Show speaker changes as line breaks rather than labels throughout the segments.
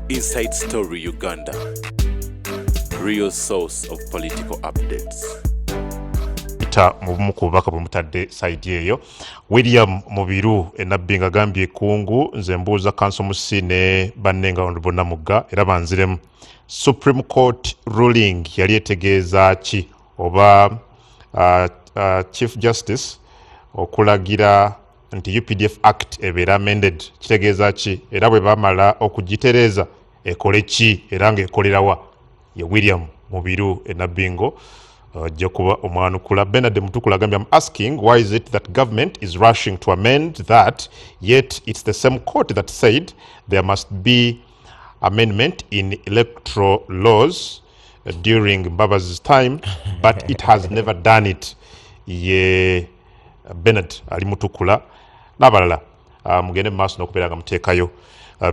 Inside Story Uganda, real source of political updates.
Mu kubaka bumutadde side eyo William Mubiru enabinga gambye kungu nze mbuuza kanso musine bannenga Honorable Namugga era banziremu Supreme Court ruling yali etegeeza ki oba Chief Justice okulagira nti UPDF Act ebeera amended kitegeeza ki era bwe bamala okugitereza ekole ki era ng'ekolerawa ye William Mubiru enabingo Jakuba Omwanukula Benard Mutukula Gambia. I'm asking why is it that government is rushing to amend that, yet it's the same court that said there must be amendment in electoral laws during Baba's time, but it has never done it. Ye Benard Ali Mutukula nabalala mugende maaso n'okubeeranga muteekayo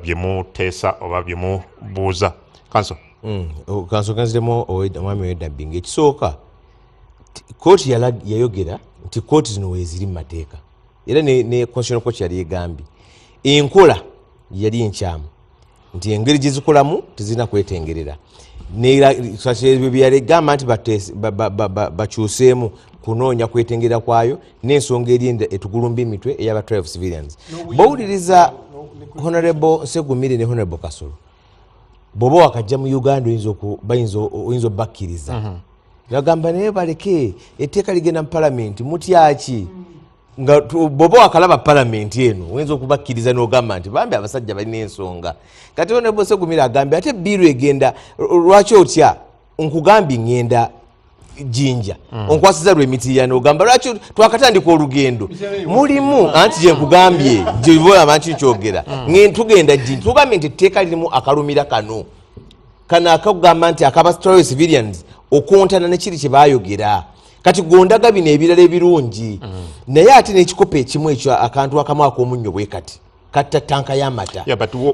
byemu teesa oba byemu buuza kanso
kanso kanziremu omwami wedabbinga ekisooka kooti yayogera nti kooti zino weeziri mu mateeka era ne constitutional court yali egambye enkola yali enkyamu nti engeri gye zikolamu tezirina kwetengerera byeyalegamba nti bakyuseemu kunoonya kwetengerera kwayo n'ensonga eri etugulumba emitwe ey'aba 12 civilians bawuliriza Honorable Nsegumire ne Honorable Kasolo bobo wakajja mu Uganda oyinza obakkiriza yagamba naye baleke etteeka ligenda mu palamenti mutyaki nga bobo wakalaba palamenti eno oyinza okubakkiriza n'ogamba nti bambi abasajja balina ensonga kati Honorable Nsegumire agambye ate biiru egenda lwaki otya nkugambye ngenda jinja onkwasiza lw'emitirira n'ogamba lwaki twakatandika olugendo mulimu anti gye nkugambye gyevola amanti nkyogera tugenda jinja tugambye nti etteeka lirimu akalumira kano akakugamba nti akaba civilians okuntana nekiri kye baayogera kati gondaga bino ebirala ebirungi naye ate n'ekikopo ekimu ekyo akantu akamu ak'omunnyo bwe kati katta tanka y'amata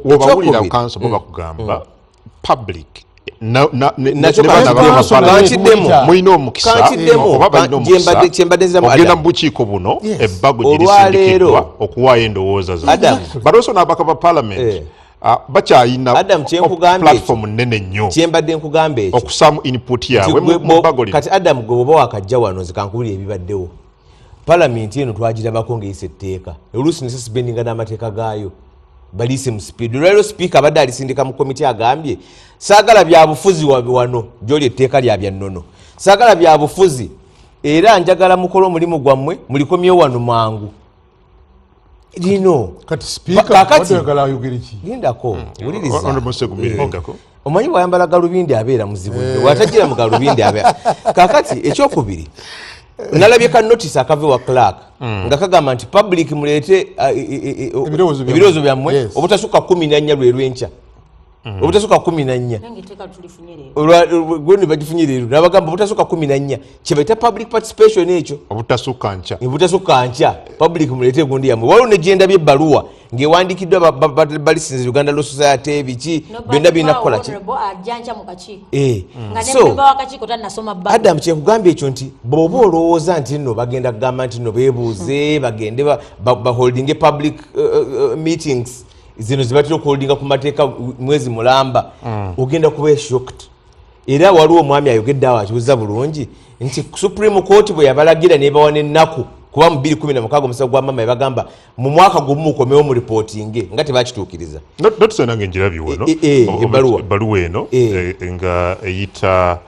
wobawulira kanso bo bakugamba public mulina omukisa oba balina omukisa ogenda mu bukiiko buno ebbago gye lisindikiddwa okuwaayo endowooza zaabwe balooso n'abaka ba palamenti bakyayina platform nnene nnyo
kyembadde nkugamba ekyo
okusaamu input yaabwe mu bbago lino
kati Adam gwe oba wakajja wano zikankubulira ebibaddewo palamenti eno twagirabako ng'eyisa etteeka oluusi nesisibendinga n'amateeka gaayo balise mu speed lwaliro speaker abadde alisindika mu komiti agambye saagala byabufuzi wano gyoli etteeka lyabya nnono saagala byabufuzi era njagala mukole omulimu gwammwe mulikomyewo wano mangu lino
kati speaker
lindako wuliriza omanyi bwayambala galubindi abeera muzibu watagira mu galubindi abeera kakati ekyokubiri nalabye ka notice akave wa clerk nga kagamba nti public muleete ebirowoozo byammwe obutasukka 14 lwe lwenkya obutasukka 14 gwenu bagifunye leero nabagamba obutasukka 14 kyebaita public participation ekyo
obutasukka
nkya public muleete gundi yammwe waliwo negenda byebbaluwa ng'ewandikiddwa balisinze Uganda Law Society biki byonna birina kukola ki so Adam kyekugambye ekyo nti bw'oba olowooza nti nno bagenda kugamba nti nno beebuuze bagende baholdinge public meetings zino zibatira okuholdinga ku mateeka mwezi mulamba ogenda kuba shocked era waliwo omwami ayogedde awo akibuuza bulungi nti Supreme Court bwe yabalagira nebawa n'ennaku kuba mu 2016 omusawo gwa mama yabagamba mu mwaka gumu mukomewo mu reporting nga tebakituukiriza
nange njirabye wano ebbaluwa eno nga eyita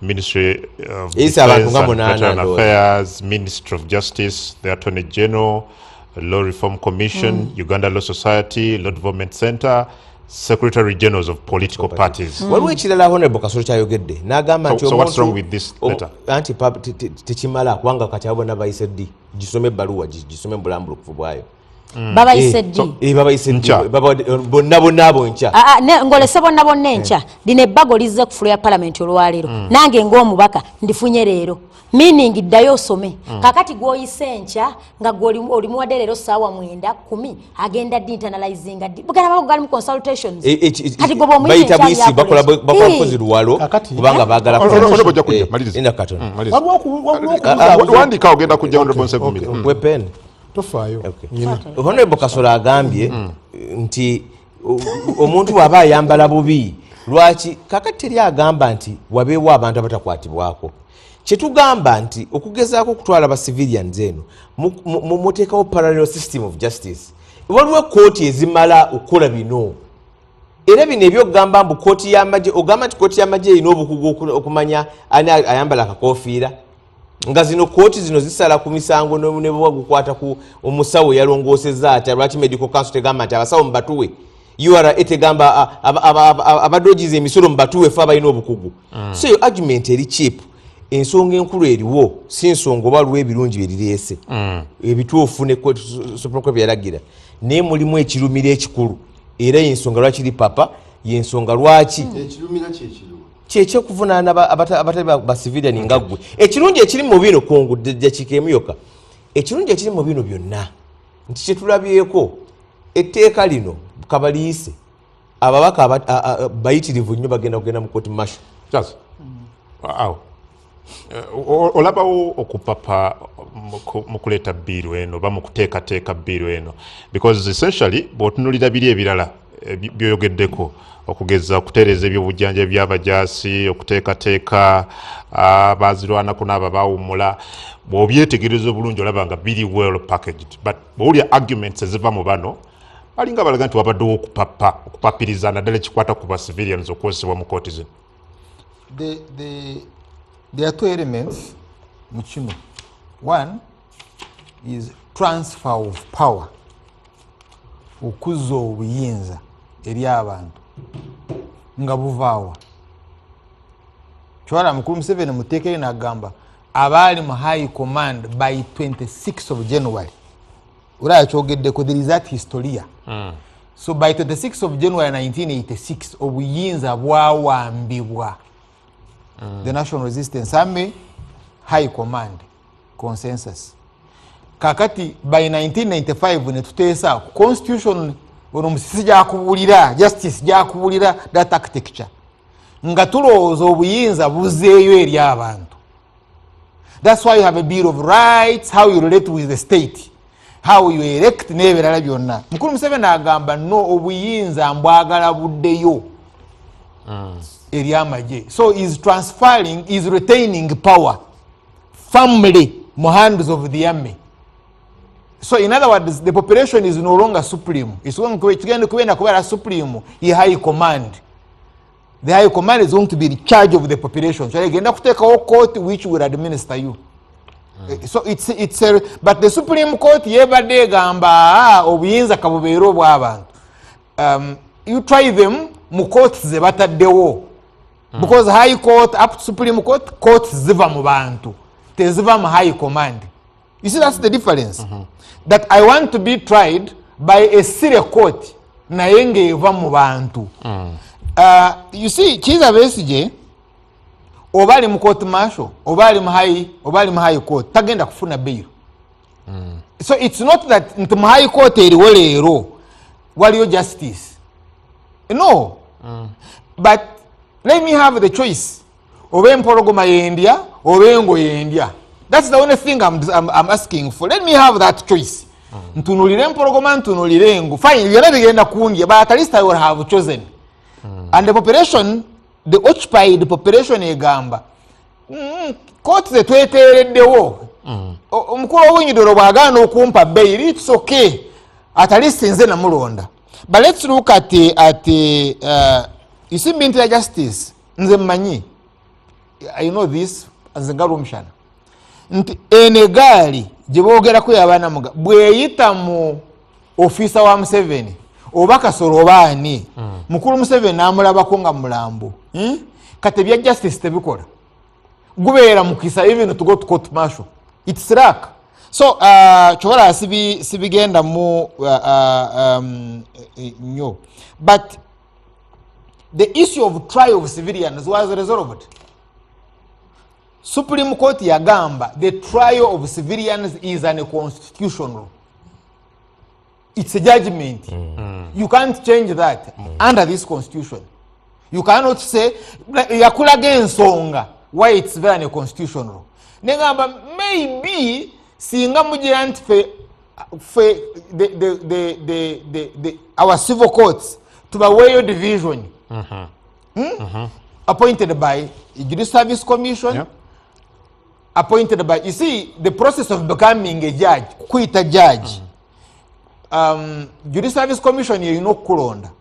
Ministry of Defense and Veteran Affairs, Ministry of Justice, the Attorney General, Law Reform Commission, Uganda Law Society, Law Development Center, Secretary Generals of political parties.
Waliwo ekirala Honorable Kasolo kyayogedde n'agamba nti
so what's wrong with this letter?
Anti tekimala kubanga kati abo nabayise ddi gisome ebbaluwa gisome mbulambulukufu bwayo
babayise ddi
bonna abo nkya
ngolese bonna enkya lino ebbago lizze kufulu ya palamenti olwaleero nange ng'omubaka ndifunye leero meaning ddayo osome kakati gwoyise enkya nga oli muwadde leero ssaawa 9:10 agenda ddi internalizinga ddi bugana babo gali mu consultations kati gwe
bayita buyisi bakola mpozi luwalo kubanga baagala
wandika ogenda kujja Honorable Nsegumire
wepen
tofaayo
Honorable Kasolo agambye nti omuntu waba ayambala bubi lwaki kakati teri agamba nti wabeewo abantu abatakwatibwako kyetugamba nti okugezaako okutwala ba civilians eno muteekawo parallel system of justice waliwo kooti ezimala okukola bino era bino ebyokugamba mbu kooti y'amagye ogamba nti kooti y'amagye erina obukugu okumanya ani ayambala akakofiira nga zino kooti zino zisala ku misango ne bwe gukwata ku omusawo yalongoosezza ati lwaki medical council tegamba nti abasawo mubatuwe URA etegamba abadogiza emisolo mubatuwe fe abalina obukugu so yo argument eri cheap ensonga enkulu eriwo si nsonga oba luwa ebirungi byerireese ebituufu ne Supreme Court byalagira naye mulimu ekirumira ekikulu era yensonga lwaki ri papa yensonga lwaki
ekirumira kyekiro
kyekyokuvunaana abatali ba civilian nga ggwe ekirungi ekiri mu bino kongo dakika yoka ekirungi ekiri mu bino byonna nti kyetulabyeko etteeka lino kabaliise ababaka bayitirivu nnyo bagenda kugenda mu kooti masho
olabawo okupapa mu kuleeta bbiiru eno oba mu kuteekateeka bbiiru eno because essentially bw'otunulira biri ebirala byoyogeddeko okugeza okutereeza ebyobujjanjabi by'abajaasi okuteekateeka bazirwanako n'abo baawummula bw'obyetegereza obulungi olaba nga biri well packaged but bw'owulya arguments eziva mu bano balinga balaga nti wabaddewo okupapiriza naddala ekikwata ku ba civilians okwozesebwa mu kooti zino.
There are two elements mu kino. One is transfer of power, okuzza obuyinza eri abantu nga buvaawa. Kyewalabye mukulu Museveni muteekere n'agamba abaali mu high command by 26 of January. Ulaya kyogeddeko there is that historia. So by 26 of January 1986 obuyinza bwawambibwa the National Resistance Army High Command consensus. Kakati by 1995 ne tuteesa constitution ono musisi gyakubulira justice gyakubulira that architecture nga tulowooza obuyinza buzeeyo eri abantu. That's why you have a Bill of Rights, how you relate with the state, how you elect n'ebirala byonna. Mukulu Museveni agamba no obuyinza mbwagala buddeyo eri amagye. So is transferring, is retaining power firmly mu hands of the army. So in other words, the population is no longer supreme. It's going to be supreme in high command. The high command is going to be in charge of the population. So again, have to take a court which will administer you. So it's a, but the Supreme Court yebade gamba obuyinza kabubero bw'abantu. You try them mu courts ze bataddewo. Because high court up to Supreme Court, courts ziva mu bantu. Teziva mu high command. You see, that's the difference. That I want to be tried by a civil court naye ng'eva mu bantu. You see, Kiza Besigye oba ali mu court martial oba ali mu high court tagenda kufuna bail. So it's not that nti mu high court eriwo leero waliyo justice. No. But let me have the choice. Oba empologoma yendya oba engo yendya. That's the only thing I'm asking for. Let me have that choice. Ntunulire empologoma ntunulire engo. Fine, byonna bigenda kundya, but at least I will have chosen. And the population, the occupied population egamba court ze tweteereddewo omukulu ow'ennyidiro bw'agaana okumpa bail, it's okay, at least nze namulonda. But let's look at you see bintu ya justice nze mmanyi, I know this nze nga Rumshana nti enegaali gye boogerako yaba Namugga bweyita mu ofisa wa Museveni oba Kasolo oba ani mukulu Museveni n'amulabako nga mulambo kati ebya justice tebikola gubeera mukisa even to go to court martial, it's luck. So chola sibigenda mu nyo, but the issue of trial of civilians was resolved. Supreme Court yagamba the trial of civilians is unconstitutional. It's a judgment. You can't change that under this constitution. You cannot say yakulaga ensonga why it's very unconstitutional. Negamba maybe singa mugira nti fe our civil courts tubaweeyo division appointed by Judicial Service Commission, appointed by, you see, the process of becoming a judge, quit a judge. Judicial Service Commission, you know, kulonda.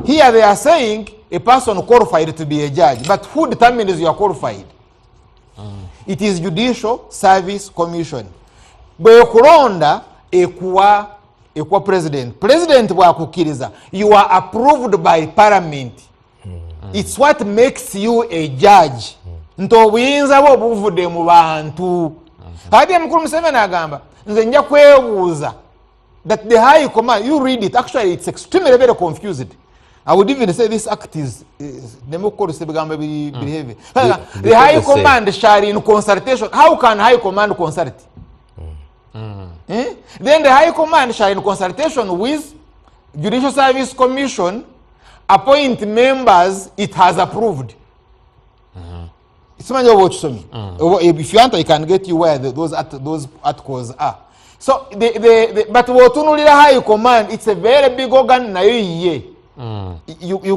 Here they are saying a person qualified to be a judge, but who determines you are qualified? It is Judicial Service Commission. Bwe kulonda ekuwa president. President bwakukiriza, you are approved by parliament. It's what makes you a judge. Nto buyinza bwo buvude mu bantu. Hadi mukuru Museveni agamba nze nja kwebuuza that the high command, you read it, actually it's extremely very confused. I would even say this act is nemukuru sebigamba behavior. The high command shall in consultation. How can high command consult? Then the high command shall in consultation with Judicial Service Commission appoint members it has approved. If you want, I can get you where those articles are. So but wotunulira high command, it's a very big organ na you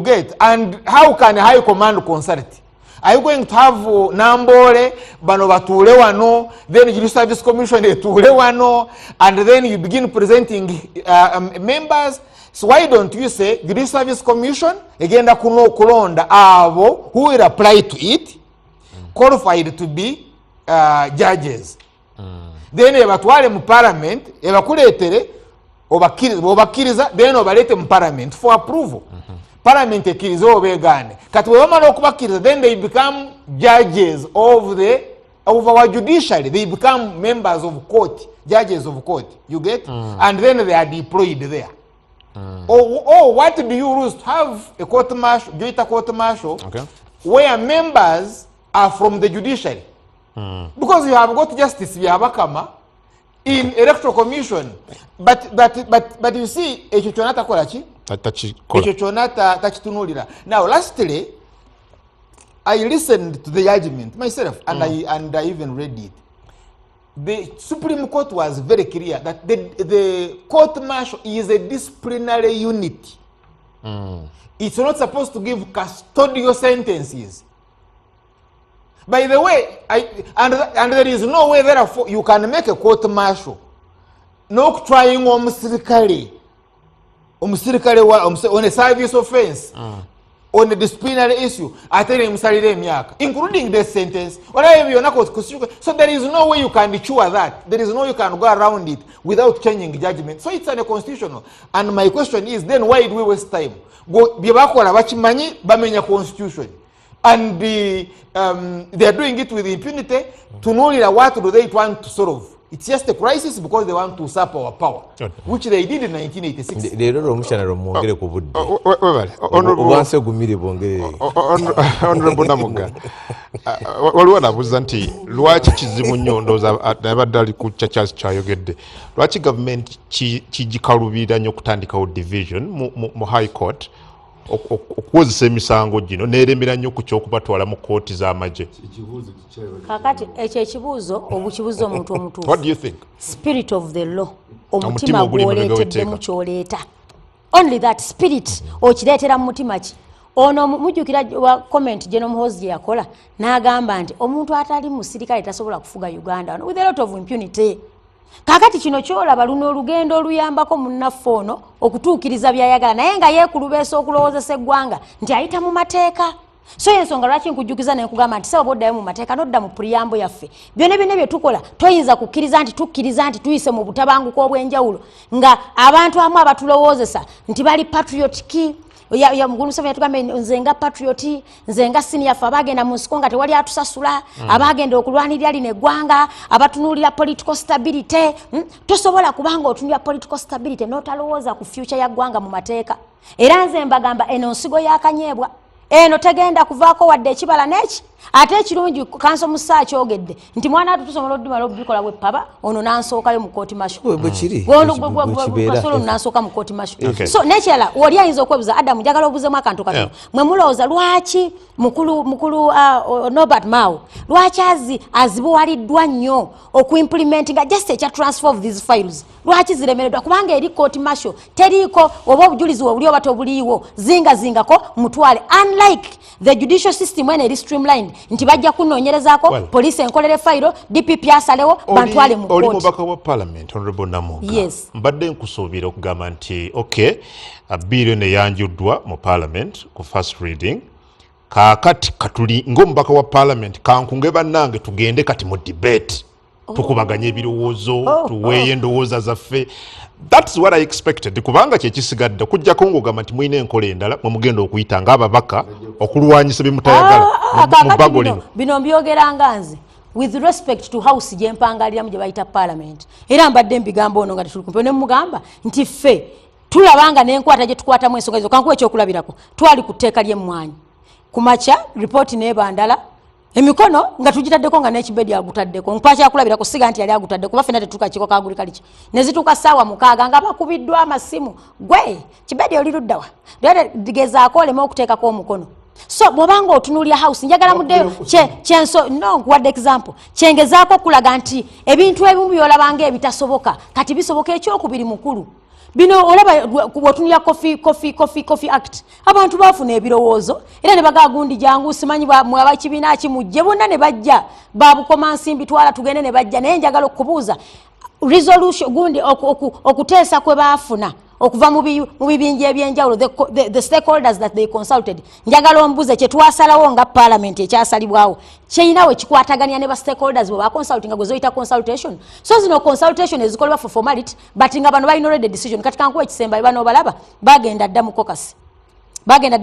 get. And how can a high command consult? Are you going to have Nambole, bano batule wano, then Judicial Service Commission etule wano, and then you begin presenting members? So why don't you say Judicial Service Commission egenda kuno kulonda abo who will apply to it, qualified to be judges. Then ebatwale mu parliament, ebakuletere obakiriza, then obalete mu parliament for approval. Parliament ekiriza obegane. Kati wamala okubakiriza, then they become judges of our judiciary. They become members of court, judges of court. You get? And then they are deployed there. What do you use to have a court martial, joint court martial, where members are from the judiciary? Because you have got justice Yabakama in electoral commission. But you see, echochonata kolachi? Echochonata tachitunulira. Now, lastly, I listened to the judgment myself, and I even read it. The Supreme Court was very clear that the court martial is a disciplinary unit. It's not supposed to give custodial sentences. By the way, and there is no way therefore you can make a court martial no trying on a service offense, on a disciplinary issue, including the sentence. So there is no way you can cure that. There is no way you can go around it without changing judgment. So it's unconstitutional. And my question is, then why do we waste time? Constitution. And they are doing it with impunity. To know what do they want to solve? It's just a crisis because they want to usurp our power, which they did in 1986.
Honorable Namugga, waliwo nabuuza nti lwaki kizibu nnyo ndowooza abadde ali ku Charles kyayogedde, lwaki gavumenti kigikalubira nnyo okutandikawo division mu high court okuwozesa emisango gino n'eremera nnyo ku ky'okubatwala mu kooti z'amagye?
Kakati ekyo ekibuuzo obukibuuzo omuntu omutuufu.
What do you think?
Spirit of the law. Omutima gw'oleeteddemu ky'oleeta. Only that spirit okireetera mu mutima ki. Ono mujjukira wa comment gye n'omuhozi gye yakola n'agamba nti omuntu atali musirikale tasobola kufuga Uganda with a lot of impunity. Kakati kino kyolaba luno olugendo oluyambako munnaffe ono okutuukiriza byayagala naye nga yeekulubeesa okulowoozesa eggwanga nti ayita mu mateeka. So yensonga lwaki nkujjukiza ne nkugamba nti sebo boddayo mu mateeka nodda mu puriyambo yaffe. Byonna bye tukola toyinza tukkiriza nti tuyise mu butabanguko obw'enjawulo nga abantu amu abatulowoozesa nti bali patriotic. Ya mugulu Museveni yatugambye nze nga patrioti, nze nga senior ffe abagenda mu nsiko nga tewali atusasula, abagenda okulwanirira lino eggwanga, abatunuulira political stability. Tosobola kubanga otunulira political stability n'otalowooza ku future ya ggwanga mu mateeka. Era nze mbagamba eno nsigo y'akanyeebwa. Eno tegenda kuvaako wadde ekibala n'eki. ate ekirungi kanso musa kyogedde nti mwana tusomola oddumala obikola bwe paba ono nansookayo mu kooti masho
bwekiri
kasolo nansooka mu kooti masho so nekirala wali ayinza okwebuza Adamu njagala obuuzemu akantu katono mwe mulowooza lwaki mukulu Norbert Mao lwaki azibuwaliddwa nnyo okuimplementinga just ekya transfer of these files lwaki ziremereddwa kubanga eri kooti masho teriiko oba obujulizi obuli oba tobuliiwo zingako mutwale unlike the judicial system when eri streamlined nti bajja kunoonyerezaako poliisi enkolere fayiro DPP asalewo bantwale mu
oli mubaka wa parliament honorable Namugga
yes.
mbadde nkusuubira okugamba nti okay bill eno eyanjuddwa mu parliament ku first reading kaakati katuli ng'omubaka wa parliament kankunge bannange tugende kati mu debate tukubaganye ebirowoozo tuweeyo endowooza zaffe that's what I expected kubanga kyekisigadde kujjako ng'ogamba nti mulina enkola endala mwe mugenda okuyita ng'ababaka okulwanyisa bye mutayagala mu bbago lino
bino mbyogeranga nze with respect to house gye mpangaliramu gye bayita parliament era mbadde mbigamba ono nga tetuli kumpi ne mugamba nti ffe tulabanga n'enkwata gye tukwatamu ensonga ezo kankuwa ekyokulabirako twali ku tteeka ly'emmwanyi kumakya ripooti n'ebandala emikono nga tugitaddeko nga n'ekibedi agutaddeko mpakya kulabirako siga nti yali agutaddeko kuba ffenna tetuuka kiko kagulikaliki ne zituuka ssaawa 6 nga bakubiddwa amasimu gwe kibedi oli luddawa gezaako oleme okuteekako omukono so bw'obanga otunuulya house njagala muddeyo kyenso no nkuwadde example kyengezaako okulaga nti ebintu ebimu byolabanga ebitasoboka kati bisoboka ekyokubiri mukulu bino olaba bwotunulya coffee act abantu bafuna ebirowoozo era ne bagagundi jangu simanyi mwaba kibiina kimujje bonna ne bajja babukoma nsimbi twala tugende ne bajja naye njagala okubuuza resolution gundi okuteesa kwe baafuna okuva mu bibinja ebyenjawulo the stakeholders that they consulted njagala ombuze kye twasalawo nga parliament ekyasalibwawo kyeyinawo ekikwataganya ne ba stakeholders bwe baconsultinga gwe zoyita consultation so zino consultation ezikolebwa for formality but nga bano balina already decision kati kankuwa ekisemba bano balaba bagenda dda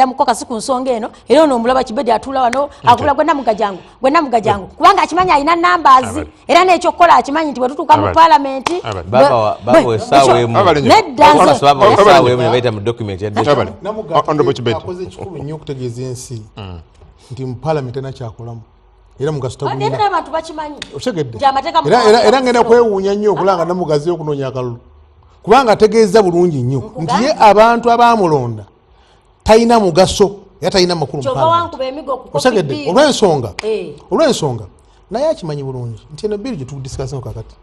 mu kokasi ku nsonga eno era ono omulaba kibedi atula wano akula gwe Namugga jangu kubanga akimanya alina numbers era n'ekyokukola akimanyi nti bwe tutuuka mu parliament
akoze ekikulu nnyo okutegeeza ensi nti mu parliament ena kyakolamu era
abantu bakimanyi
era ngenda kwewuunya nnyo okulanga Namugga azzeyo okunoonya akalulu kubanga ategeeza bulungi nnyo nti ye abantu abamulonda talina mugaso era talina makulu osegedde olw'ensonga naye akimanyi bulungi nti eno biri gye tudisikaseo kakati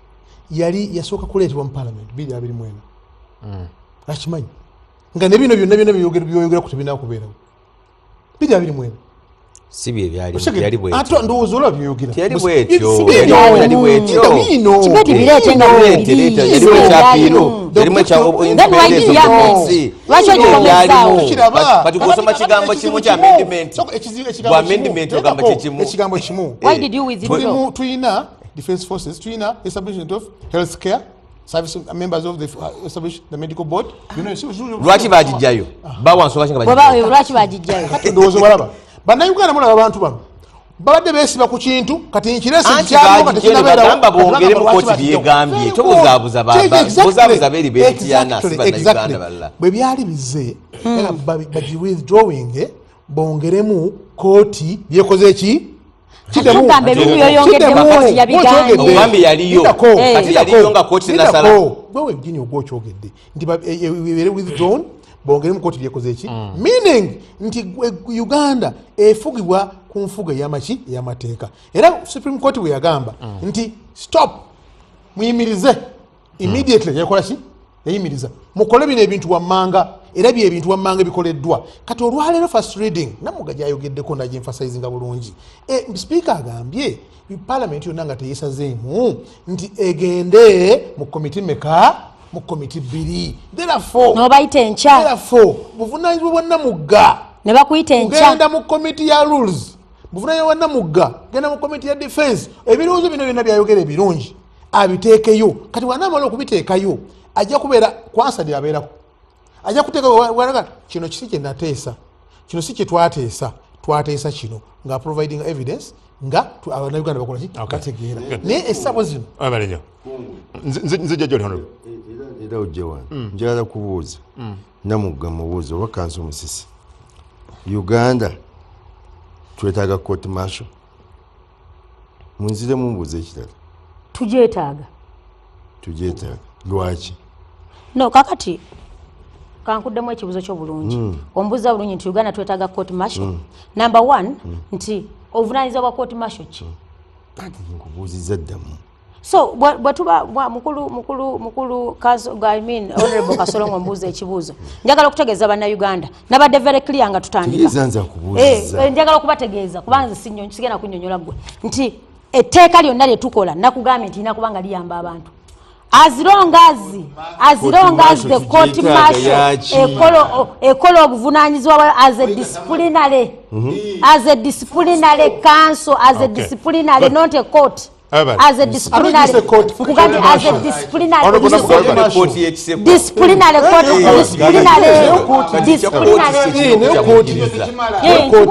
yali yasooka kuleetebwa mu parliament 2024 akimanyi nga ne bino byonna byoyogera ku tebirina kubeerawo 2024
si bye byali bwe
ate ndowooza olaba byoyogera
byali bwekyo
kibedi bireete nga
yalimu ekyapiiro yalimu kati kusoma kigambo kimu kya amendment ogamba
ekigambo kimu tulina defense forces tulina establishment of health care service members of the establish the medical board
lwaki bagijjayo bawansoka
lwaki bagijjayo
kati ndowooza balaba bannayuganda mulaba abantu bano babadde beesiba ku kintu kati
nkiragamba bongere mu kooti byegambye tobuzaabuza beeri beetiyana si bannayuganda balala
bwe byali bize bagi withdrawing bongeremu kooti byekoze ki
ogambi yaliyo kati yaliyo nga kooti tenasala
bwewe ejjini ogwokyogedde nti ebeere withdrawn bongeremu kooti byekoze eki meaning nti Uganda efugibwa ku nfuga ey'amateeka era Supreme Court bwe yagamba nti stop muyimirize immediately yakola ki yayimiriza mukole bino ebintu wammanga era bye ebintu wammanga bikoleddwa kati olwaleero first reading Namugga gyayogeddeko nagyemfasayizinga bulungi speaker agambye parliament yonna nga teyeesazeemu nti egende mu komiti meka mu komiti 2
nobayita enkya
buvunaanyizibwa bwa Namugga
ne bakuyita enkya
genda mu komiti ya rules buvunaanyizibwa bwa Namugga genda mu komiti ya defense ebirowoozo bino byonna byayogera ebirungi abiteekeyo kati wanaamala okubiteekayo ajja kubeera kwansadi abeerako ajja kuteeka kino kisi kye nateesa kino si kye twateesa kino nga providing evidence nga abanayuganda bakola ki bategeera naye essabo zino
nzijja gyoli hono
era ojjawa njagala kubuuza Namugga mubuuza oba kansi omusisi Uganda twetaaga court martial munzire mumbuze ekirala tugyetaaga lwaki
no kakati kankuddemu ekibuzo ky'obulungi ombuuza bulungi nti Uganda twetaaga court martial number 1 nti obuvunaanyizibwa bwa court martial ki
anti nkubuuziza ddamu
so bwetuba mukulu honorable Kasolongo mbuuza ekibuuzo njagala okutegeeza bannayuganda nabadde very clear nga tutandika njagala okubategeeza kubanga sigenda kunnyonnyola ggwe nti etteeka lyonna lye tukola nakugambye nti lina kubanga liyamba abantu as long as the court martial ekola obuvunaanyizibwa as a disciplinary council as a disciplinary not a court as a disciplinary court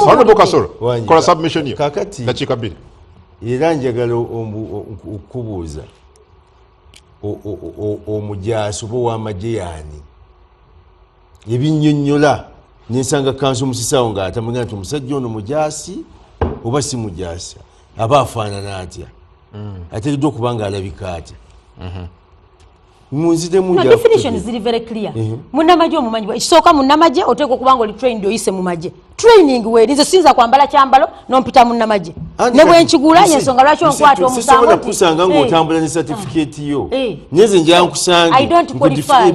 Honorable Kasolo kola submission yo dakika 2
era njagala okubuuza omujaasi oba ow'amagye yaani ebinnyonnyola nensanga kanso musisaawo ng'atamugaa nti omusajja ono mujaasi oba si mujaasi aba afaanana atya ateekeddwa okuba nga alabika atya
definition ziri very clear munnamagye omumanyi ekisooka munnamagye oteeka okuba nga oli trained oyise mu magye training weerinze siyinza kwambala kyambalo n'ompita munnamagye ne bwenkigula yensonga lwaki onkwata omusango
kusanga ng'otambula ne certificate yo nyeze njankusange
I don't qualify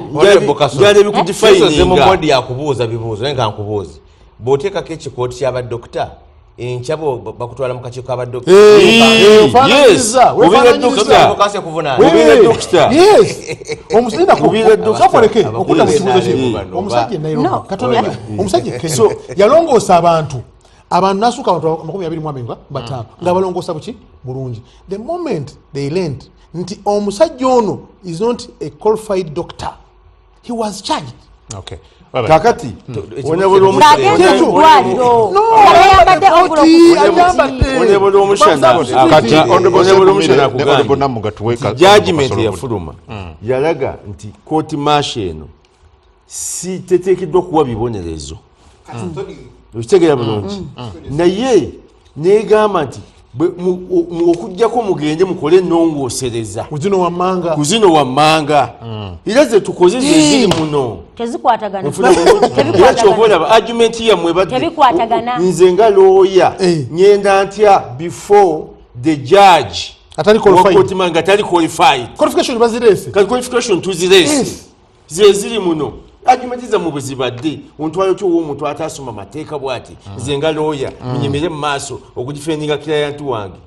njala ebikudifininga
bodi yakubuuza bibuuzo naye nga nkubuuze bw'oteekako ekikooti ky'abadokita enkyabo bakutwala mu kakiiko k'abadokita
yalongoosa abantu nasuuka abantu 25 nga balongoosa buki bulungi the moment they learned nti omusajja ono is not a qualified doctor, he was charged.
Okay.
kakati
ng'agenda eddwaliro
onebola omushana judgment yafuluma yalaga nti court martial eno si teteekeddwa kuwa bibonerezo okitegeera bulungi naye negamba nti okujjako mugende mukole ennongoosereza ku zino wammanga era ze tukoze zeziri muno era kyoba olaba argument yammwe badde nze nga looya ngenda ntya before the judge nga tali qualified qualification tuzirese zeziri muno argument zammwe bwe zibadde ontwalo kyo w'omuntu ataasoma mateeka bw'ati nze nga looya munyemere mu maaso okudifendinga client wange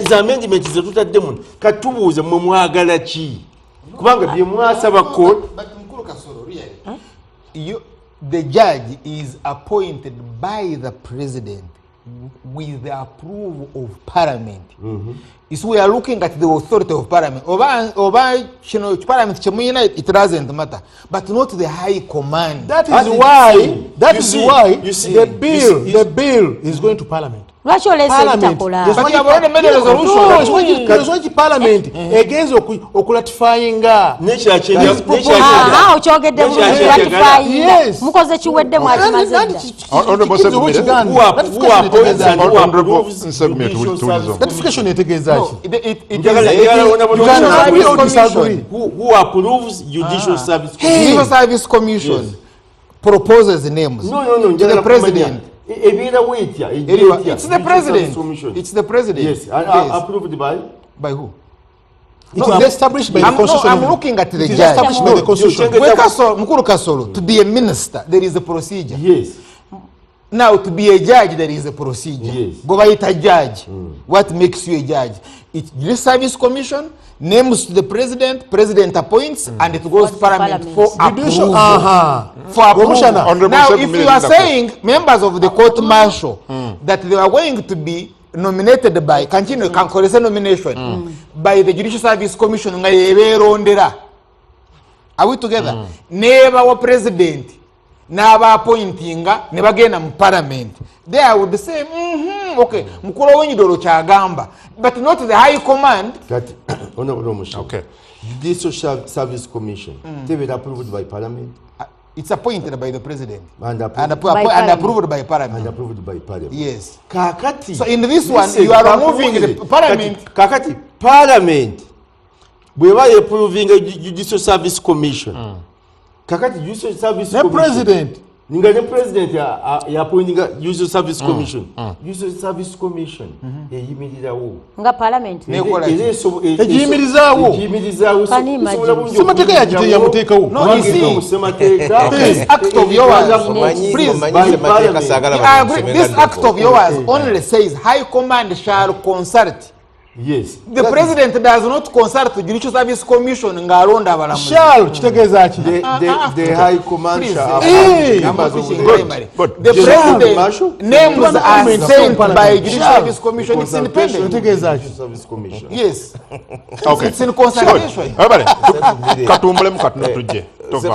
za amendment ze tutadde muno katubuuze mmwe mwagala ki kubanga bye mwasaba
the judge is appointed by the president with the approval of parliament. So we are looking at the authority of parliament. Oba parliament chemuyina, it doesn't matter, but not the high command.
That is why the bill is going to parliament.
Lwaki oleese ebitakola?
Parliament egenza okulatifyinga
okyogedde bulungi mukoze kiwedde mwakimaze
ratification etegeeza ki?
Who approves judicial service
Judicial Service Commission proposes names
to
the president.
It's
the president. It's the president.
Yes. Approved by
who?
It is established by the constitution.
I'm looking at the
judge.
Established
by the constitution.
Mukuru Kasolo, to be a minister, there is a procedure.
Yes.
Now, to be a judge, there is a procedure.
Yes.
Go by it a judge. What makes you a judge? It's the Service Commission, names to the president, president appoints, and it goes to parliament for approval. For approval. Now, if you are saying members of the court martial that they are going to be nominated by, continue, can nomination by the Judicial Service Commission, are we together? Never wa president. N'aba appointinga ne bagenda mu parliament, they would say okay mukulu w'enyidolo kyagamba, but not the high command.
That honorable Mushi. Okay. Judicial Service Commission they were approved by parliament.
It's appointed by the president
And
and
Parliament.
approved by parliament.
and approved by parliament.
Yes.
Kakati.
So in this one,
listen,
you are
kakati,
removing the parliament.
Kakati, parliament. Bweba approving a judicial service commission. Kakati judicial service
The
commission.
president.
Nga ne president ya appointing a judicial service commission. Judicial service commission eyimirirawo.
nga parliament
Nekola ki?
Ejiyimirizaawo.
Can you imagine?
Semateeka yamuteekawo.
No, you see,
Semateeka.
this act of yours,
Omanyi-
please,
omanyi semateeka saagala
I
bantu
agree.
kusemenga
This act
ddako.
of yours only says High Command shall consult.
Yes.
The president does not consult the Judicial Service Commission ng'alonda abalamuzi.
Shall kitegeeza ki?
The high command
Please,
shall
members of the
Good,
primary.
good.
The
General
president
Marshal?
names are
Parliament,
sent by
Parliament.
Judicial
Shall.
Service Commission. It's independent.
Kitegeeza ki?
Service commission.
Yes.
Okay.
It's in consultation.
Everybody, katumbulemu katuno tujje. Tova.